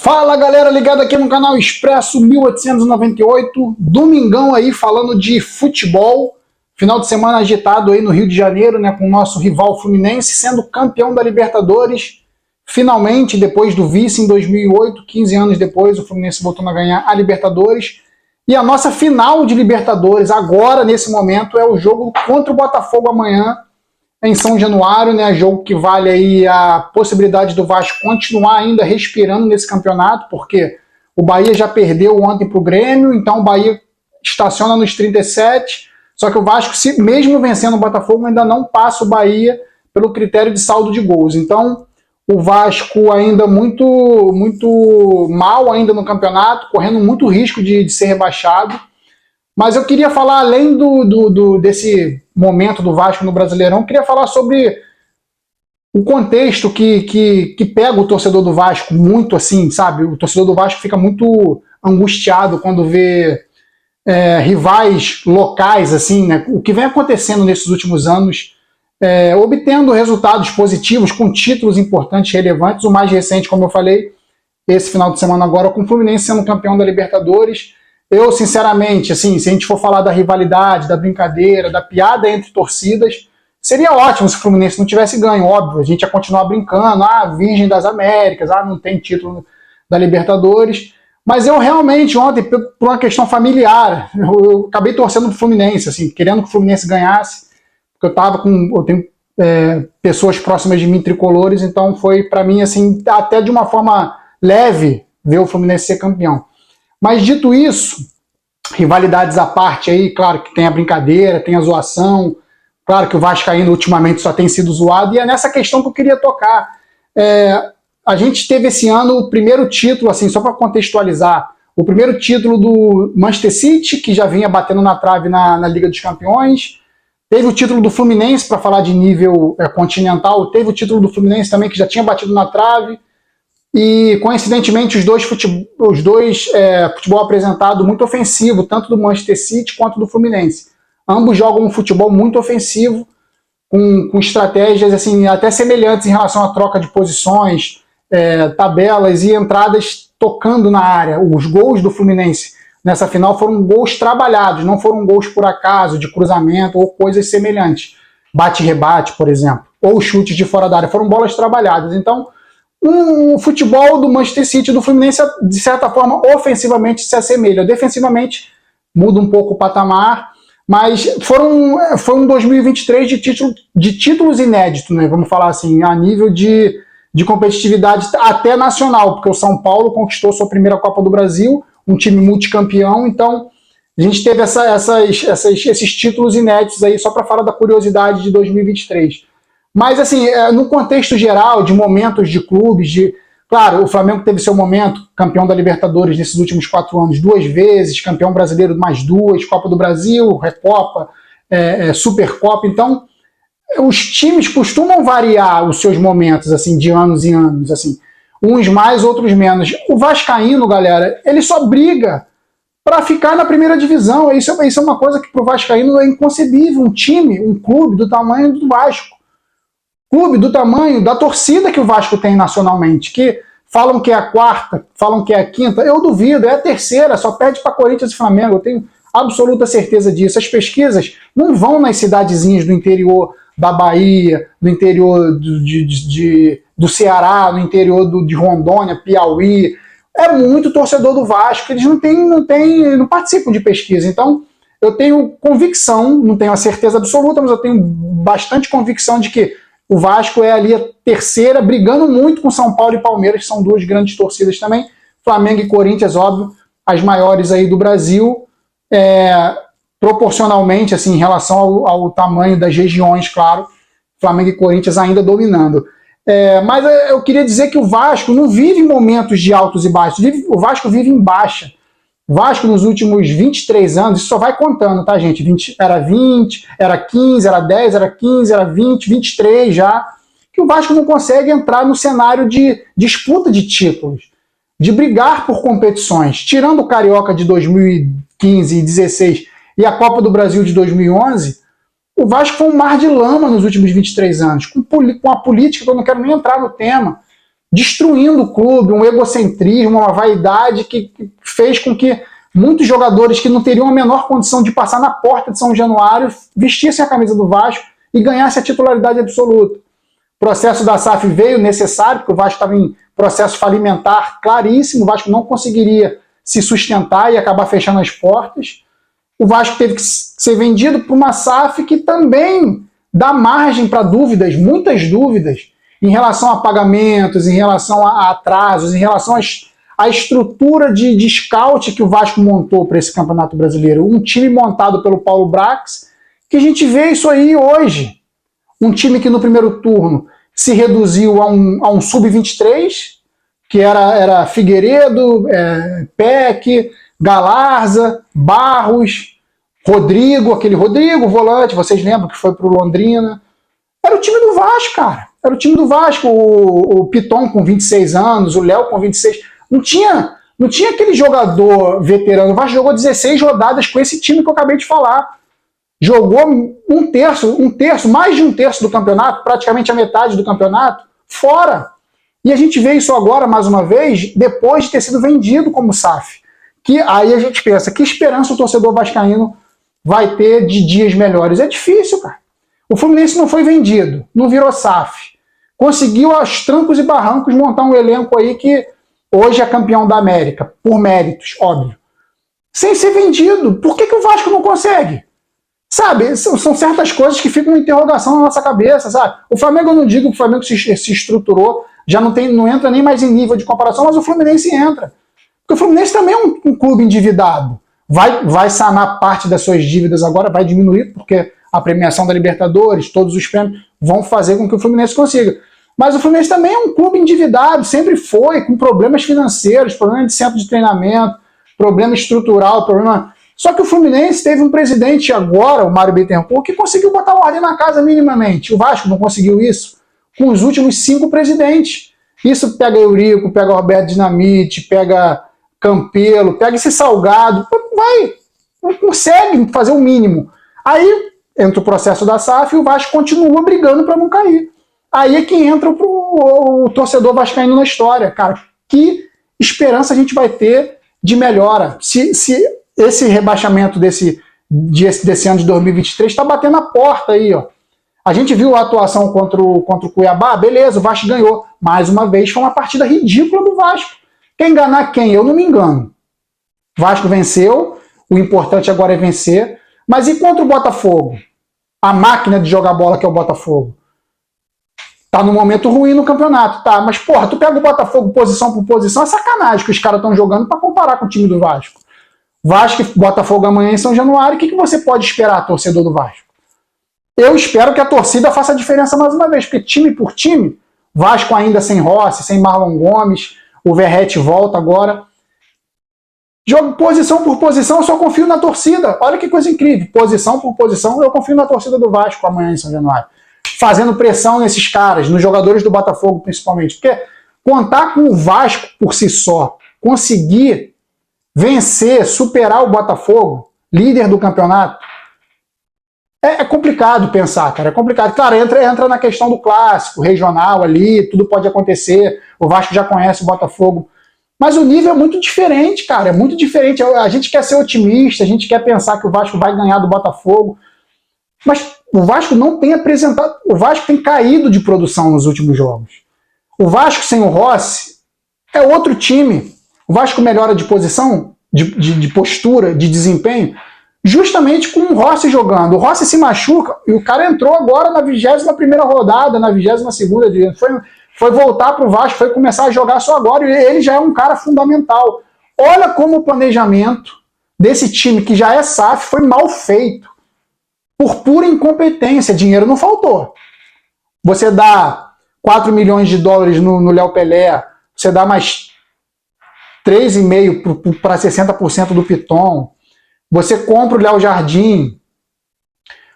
Fala galera, ligado aqui no canal Expresso 1898, domingão aí falando de futebol, final de semana agitado aí no Rio de Janeiro, né, com o nosso rival Fluminense sendo campeão da Libertadores, finalmente depois do vice em 2008, 15 anos depois o Fluminense voltou a ganhar a Libertadores, e a nossa final de Libertadores agora, nesse momento, é o jogo contra o Botafogo amanhã, em São Januário, né, jogo que vale aí a possibilidade do Vasco continuar ainda respirando nesse campeonato, porque o Bahia já perdeu ontem para o Grêmio, então o Bahia estaciona nos 37, só que o Vasco, mesmo vencendo o Botafogo, ainda não passa o Bahia pelo critério de saldo de gols. Então o Vasco ainda muito mal ainda no campeonato, correndo muito risco de ser rebaixado. Mas eu queria falar, além desse momento do Vasco no Brasileirão, queria falar sobre o contexto que pega o torcedor do Vasco muito assim, sabe? O torcedor do Vasco fica muito angustiado quando vê rivais locais, assim, né? O que vem acontecendo nesses últimos anos, obtendo resultados positivos, com títulos importantes, relevantes. O mais recente, como eu falei, esse final de semana agora, com o Fluminense sendo campeão da Libertadores. Eu, sinceramente, assim, se a gente for falar da rivalidade, da brincadeira, da piada entre torcidas, seria ótimo se o Fluminense não tivesse ganho, óbvio. A gente ia continuar brincando, Virgem das Américas, não tem título da Libertadores. Mas eu realmente, ontem, por uma questão familiar, eu acabei torcendo pro Fluminense, assim, querendo que o Fluminense ganhasse, porque eu tenho pessoas próximas de mim tricolores, então foi, para mim, assim, até de uma forma leve, ver o Fluminense ser campeão. Mas dito isso, rivalidades à parte aí, claro que tem a brincadeira, tem a zoação, claro que o vascaíno ultimamente só tem sido zoado, e é nessa questão que eu queria tocar. A gente teve esse ano o primeiro título, assim, só para contextualizar, o primeiro título do Manchester City, que já vinha batendo na trave na Liga dos Campeões, teve o título do Fluminense, para falar de nível continental, teve o título do Fluminense também, que já tinha batido na trave, e coincidentemente os dois futebol apresentado muito ofensivo, tanto do Manchester City quanto do Fluminense. Ambos jogam um futebol muito ofensivo, com estratégias assim, até semelhantes em relação à troca de posições, tabelas e entradas tocando na área. Os gols do Fluminense nessa final foram gols trabalhados, não foram gols por acaso, de cruzamento ou coisas semelhantes. Bate-rebate, por exemplo, ou chutes de fora da área, foram bolas trabalhadas. Então, o futebol do Manchester City e do Fluminense, de certa forma, ofensivamente se assemelha. Defensivamente, muda um pouco o patamar, mas foi um 2023 de títulos inéditos, né? Vamos falar assim, a nível de competitividade até nacional, porque o São Paulo conquistou sua primeira Copa do Brasil, um time multicampeão, então a gente teve esses títulos inéditos aí, só para falar da curiosidade de 2023. Mas, assim, no contexto geral, de momentos de clubes, claro, o Flamengo teve seu momento, campeão da Libertadores nesses últimos 4 anos 2 vezes, campeão brasileiro mais 2, Copa do Brasil, Recopa, Supercopa. Então, os times costumam variar os seus momentos, assim, de anos em anos, assim, uns mais, outros menos. O vascaíno, galera, ele só briga para ficar na primeira divisão. Isso é uma coisa que para o vascaíno é inconcebível, um time, um clube do tamanho do Vasco. Clube do tamanho da torcida que o Vasco tem nacionalmente, que falam que é a quarta, falam que é a quinta, eu duvido, é a terceira, só perde para Corinthians e Flamengo, eu tenho absoluta certeza disso. As pesquisas não vão nas cidadezinhas do interior da Bahia, do interior do Ceará, no interior de Rondônia, Piauí, é muito torcedor do Vasco, eles não participam de pesquisa, então eu tenho convicção, não tenho a certeza absoluta, mas eu tenho bastante convicção de que o Vasco é ali a terceira, brigando muito com São Paulo e Palmeiras, que são duas grandes torcidas também. Flamengo e Corinthians, óbvio, as maiores aí do Brasil, proporcionalmente, assim, em relação ao tamanho das regiões, claro, Flamengo e Corinthians ainda dominando. Mas eu queria dizer que o Vasco não vive momentos de altos e baixos, o Vasco vive em baixa. O Vasco nos últimos 23 anos, isso só vai contando, tá, gente? Era 20, era 15, era 10, era 15, era 20, 23 já. Que o Vasco não consegue entrar no cenário de disputa de títulos, de brigar por competições. Tirando o Carioca de 2015 e 2016 e a Copa do Brasil de 2011, o Vasco foi um mar de lama nos últimos 23 anos, com a política, que eu não quero nem entrar no tema, destruindo o clube, um egocentrismo, uma vaidade que fez com que muitos jogadores que não teriam a menor condição de passar na porta de São Januário vestissem a camisa do Vasco e ganhassem a titularidade absoluta. O processo da SAF veio necessário, porque o Vasco estava em processo falimentar claríssimo, o Vasco não conseguiria se sustentar e acabar fechando as portas. O Vasco teve que ser vendido para uma SAF que também dá margem para dúvidas, muitas dúvidas, em relação a pagamentos, em relação a atrasos, em relação à estrutura de scout que o Vasco montou para esse Campeonato Brasileiro. Um time montado pelo Paulo Brax, que a gente vê isso aí hoje. Um time que no primeiro turno se reduziu a um sub-23, que era Figueiredo, Peck, Galarza, Barros, Rodrigo, aquele Rodrigo, volante, vocês lembram que foi pro Londrina. Era o time do Vasco, cara. Era o time do Vasco, o Piton com 26 anos, o Léo com 26. Não tinha aquele jogador veterano. O Vasco jogou 16 rodadas com esse time que eu acabei de falar. Jogou mais de um terço do campeonato, praticamente a metade do campeonato, fora. E a gente vê isso agora, mais uma vez, depois de ter sido vendido como SAF. Que aí a gente pensa, que esperança o torcedor vascaíno vai ter de dias melhores? É difícil, cara. O Fluminense não foi vendido, não virou SAF. Conseguiu, aos trancos e barrancos, montar um elenco aí que hoje é campeão da América, por méritos, óbvio. Sem ser vendido. Por que o Vasco não consegue? Sabe, são certas coisas que ficam uma interrogação na nossa cabeça, sabe? O Flamengo, eu não digo que o Flamengo se estruturou, já não entra nem mais em nível de comparação, mas o Fluminense entra. Porque o Fluminense também é um clube endividado. Vai sanar parte das suas dívidas agora, vai diminuir, porque a premiação da Libertadores, todos os prêmios, vão fazer com que o Fluminense consiga. Mas o Fluminense também é um clube endividado, sempre foi, com problemas financeiros, problema de centro de treinamento, problema estrutural, problema... Só que o Fluminense teve um presidente agora, o Mário Bittencourt, que conseguiu botar ordem na casa minimamente. O Vasco não conseguiu isso com os últimos 5 presidentes. Isso pega Eurico, pega Roberto Dinamite, pega Campelo, pega esse Salgado, não consegue fazer o mínimo. Aí entra o processo da SAF e o Vasco continua brigando para não cair. Aí é que entra o torcedor vascaíno na história. Cara, que esperança a gente vai ter de melhora? Se esse rebaixamento desse ano de 2023 está batendo a porta aí, ó. A gente viu a atuação contra o Cuiabá, beleza, o Vasco ganhou. Mais uma vez, foi uma partida ridícula do Vasco. Quer enganar quem? Eu não me engano. O Vasco venceu, o importante agora é vencer. Mas e contra o Botafogo? A máquina de jogar bola que é o Botafogo. Tá num momento ruim no campeonato, tá? Mas, porra, tu pega o Botafogo posição por posição, é sacanagem que os caras estão jogando para comparar com o time do Vasco. Vasco e Botafogo amanhã em São Januário, o que você pode esperar, torcedor do Vasco? Eu espero que a torcida faça a diferença mais uma vez, porque time por time, Vasco ainda sem Rossi, sem Marlon Gomes, o Verratti volta agora. Jogo posição por posição, eu só confio na torcida. Olha que coisa incrível. Posição por posição, eu confio na torcida do Vasco amanhã em São Januário. Fazendo pressão nesses caras, nos jogadores do Botafogo principalmente. Porque contar com o Vasco por si só, conseguir vencer, superar o Botafogo, líder do campeonato, é complicado pensar, cara. É complicado. Claro, entra na questão do clássico, regional ali, tudo pode acontecer. O Vasco já conhece o Botafogo. Mas o nível é muito diferente, cara. É muito diferente. A gente quer ser otimista, a gente quer pensar que o Vasco vai ganhar do Botafogo. Mas o Vasco não tem apresentado. O Vasco tem caído de produção nos últimos jogos. O Vasco sem o Rossi é outro time. O Vasco melhora de posição, de postura, de desempenho, justamente com o Rossi jogando. O Rossi se machuca e o cara entrou agora na 21ª rodada, na 22ª. Foi voltar para o Vasco, foi começar a jogar só agora e ele já é um cara fundamental. Olha como o planejamento desse time, que já é SAF, foi mal feito. Por pura incompetência. Dinheiro não faltou. Você dá 4 milhões de dólares no Léo Pelé, você dá mais 3,5 para 60% do Piton, você compra o Léo Jardim,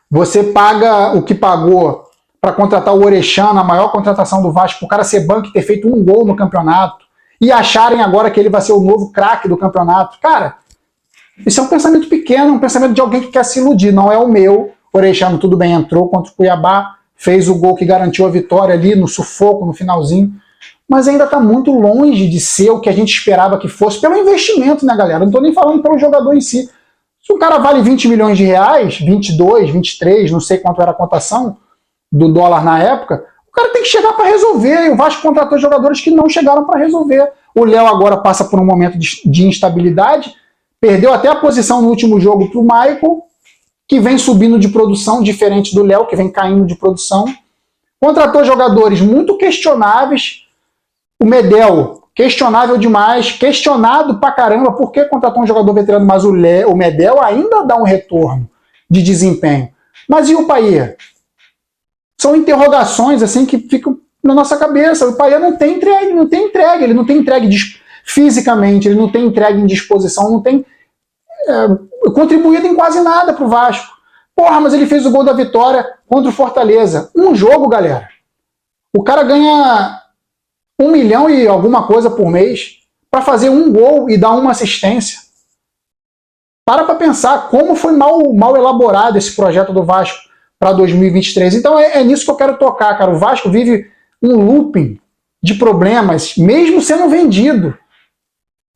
você paga o que pagou para contratar o Orexan, a maior contratação do Vasco, para o cara ser banco e ter feito um gol no campeonato, e acharem agora que ele vai ser o novo craque do campeonato. Cara, isso é um pensamento pequeno, um pensamento de alguém que quer se iludir, não é o meu. O Orexan, tudo bem, entrou contra o Cuiabá, fez o gol que garantiu a vitória ali no sufoco, no finalzinho, mas ainda está muito longe de ser o que a gente esperava que fosse, pelo investimento, né, galera? Não estou nem falando pelo jogador em si. Se o cara vale 20 milhões de reais, 22, 23, não sei quanto era a cotação do dólar na época, o cara tem que chegar para resolver, e o Vasco contratou jogadores que não chegaram para resolver. O Léo agora passa por um momento de instabilidade, perdeu até a posição no último jogo para o Michael, que vem subindo de produção, diferente do Léo, que vem caindo de produção. Contratou jogadores muito questionáveis. O Medel, questionável demais, questionado pra caramba, por que contratou um jogador veterano, mas o Medel ainda dá um retorno de desempenho. Mas e o Payet? São interrogações assim que ficam na nossa cabeça. O Payet não tem entregue, ele não tem entregue fisicamente, ele não tem entregue em disposição, não tem contribuído em quase nada pro Vasco. Porra, mas ele fez o gol da vitória contra o Fortaleza. Um jogo, galera. O cara ganha 1 milhão e alguma coisa por mês para fazer um gol e dar uma assistência. Para pensar como foi mal elaborado esse projeto do Vasco para 2023. Então é nisso que eu quero tocar, cara. O Vasco vive um looping de problemas, mesmo sendo vendido.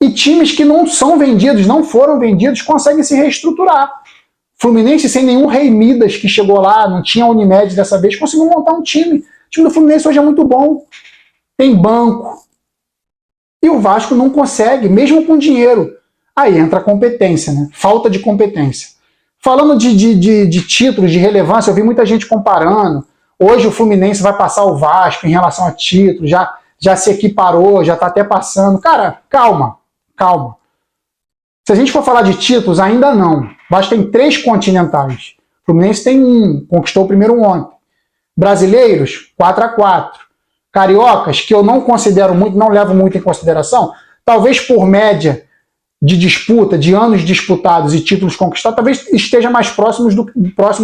E times que não são vendidos, não foram vendidos, conseguem se reestruturar. Fluminense, sem nenhum Rei Midas que chegou lá, não tinha Unimed dessa vez, conseguiu montar um time. O time do Fluminense hoje é muito bom. Tem banco. E o Vasco não consegue, mesmo com dinheiro. Aí entra a competência, né? Falta de competência. Falando de títulos, de relevância, eu vi muita gente comparando. Hoje o Fluminense vai passar o Vasco em relação a títulos, já se equiparou, já está até passando. Cara, calma. Se a gente for falar de títulos, ainda não. O Vasco tem 3 continentais. O Fluminense tem 1, conquistou o primeiro ontem. Brasileiros, 4-4. Cariocas, que eu não considero muito, não levo muito em consideração, talvez por média de disputa, de anos disputados e títulos conquistados, talvez esteja mais próximo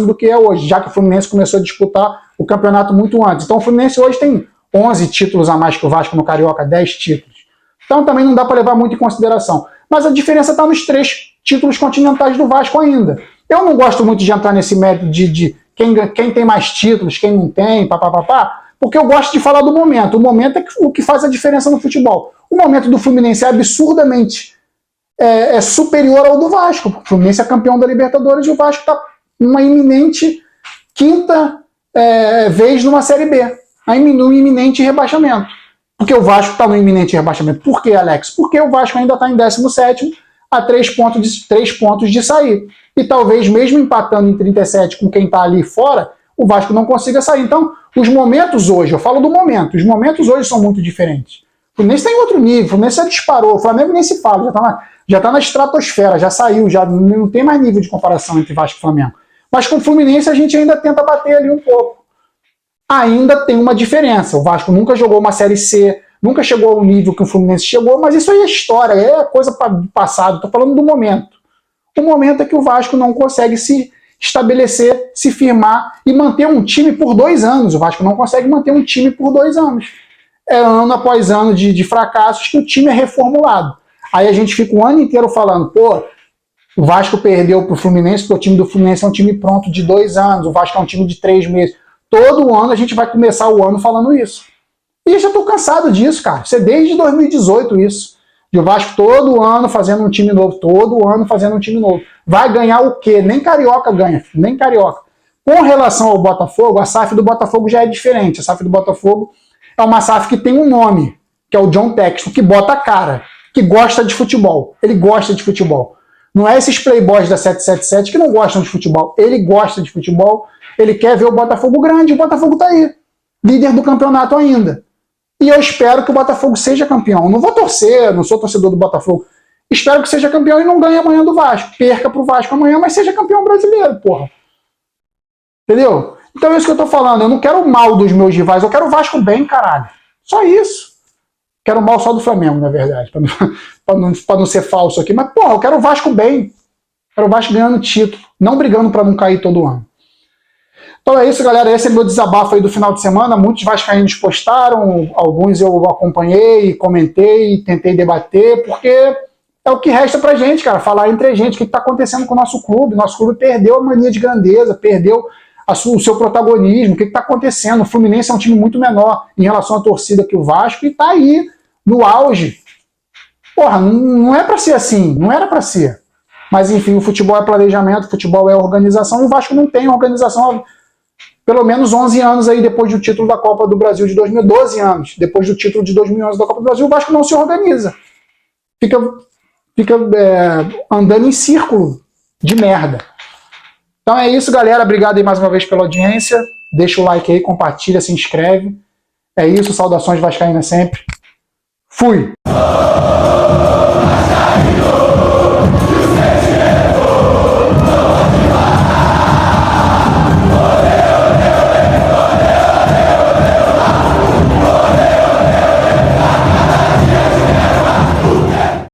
do que é hoje, já que o Fluminense começou a disputar o campeonato muito antes. Então o Fluminense hoje tem 11 títulos a mais que o Vasco no Carioca, 10 títulos. Então também não dá para levar muito em consideração. Mas a diferença está nos 3 títulos continentais do Vasco ainda. Eu não gosto muito de entrar nesse mérito de quem tem mais títulos, quem não tem, papapá, porque eu gosto de falar do momento. O momento é o que faz a diferença no futebol. O momento do Fluminense é absurdamente superior ao do Vasco. O Fluminense é campeão da Libertadores e o Vasco está numa iminente 5ª vez numa Série B. No iminente rebaixamento. Porque o Vasco está no iminente rebaixamento. Por quê, Alex? Porque o Vasco ainda está em 17º, a 3 pontos de sair. E talvez, mesmo empatando em 37 com quem está ali fora, o Vasco não consiga sair. Então, os momentos hoje, eu falo do momento, os momentos hoje são muito diferentes. O Fluminense está em outro nível, o Fluminense já disparou, o Flamengo nem se fala, já tá na estratosfera, já saiu, já não tem mais nível de comparação entre Vasco e Flamengo. Mas com o Fluminense a gente ainda tenta bater ali um pouco. Ainda tem uma diferença. O Vasco nunca jogou uma Série C, nunca chegou ao nível que o Fluminense chegou, mas isso aí é história, é coisa do passado. Estou falando do momento. O momento é que o Vasco não consegue se estabelecer, se firmar e manter um time por 2 anos. O Vasco não consegue manter um time por 2 anos. É ano após ano de fracassos que o time é reformulado. Aí a gente fica o ano inteiro falando, pô, o Vasco perdeu para o Fluminense, porque o time do Fluminense é um time pronto de 2 anos, o Vasco é um time de 3 meses. Todo ano a gente vai começar o ano falando isso. E eu já estou cansado disso, cara. Isso é desde 2018 isso. E o Vasco todo ano fazendo um time novo, todo ano fazendo um time novo. Vai ganhar o quê? Nem Carioca ganha, nem Carioca. Com relação ao Botafogo, a SAF do Botafogo já é diferente. A SAF do Botafogo é uma SAF que tem um nome, que é o John Texton, que bota a cara, que gosta de futebol. Ele gosta de futebol. Não é esses playboys da 777 que não gostam de futebol. Ele gosta de futebol, ele quer ver o Botafogo grande, o Botafogo tá aí. Líder do campeonato ainda. E eu espero que o Botafogo seja campeão. Não vou torcer, não sou torcedor do Botafogo. Espero que seja campeão e não ganhe amanhã do Vasco. Perca pro Vasco amanhã, mas seja campeão brasileiro, porra. Entendeu? Então é isso que eu tô falando. Eu não quero o mal dos meus rivais, eu quero o Vasco bem, caralho. Só isso. Quero o mal só do Flamengo, na verdade, pra não ser falso aqui. Mas, porra, eu quero o Vasco bem. Quero o Vasco ganhando título, não brigando pra não cair todo ano. Então é isso, galera. Esse é meu desabafo aí do final de semana. Muitos vascaínos postaram, alguns eu acompanhei, comentei, tentei debater, porque é o que resta pra gente, cara, falar entre a gente o que tá acontecendo com o nosso clube. Nosso clube perdeu a mania de grandeza, perdeu o seu protagonismo, o que está acontecendo. O Fluminense é um time muito menor em relação à torcida que o Vasco e está aí no auge. Porra, não é para ser assim, não era para ser. Mas enfim, o futebol é planejamento, o futebol é organização, e o Vasco não tem organização há pelo menos 11 anos aí depois do título da Copa do Brasil de 2012 anos, depois do título de 2011 da Copa do Brasil, o Vasco não se organiza. Fica andando em círculo de merda. Então é isso, galera. Obrigado aí mais uma vez pela audiência. Deixa o like aí, compartilha, se inscreve. É isso, saudações vascaínas sempre. Fui!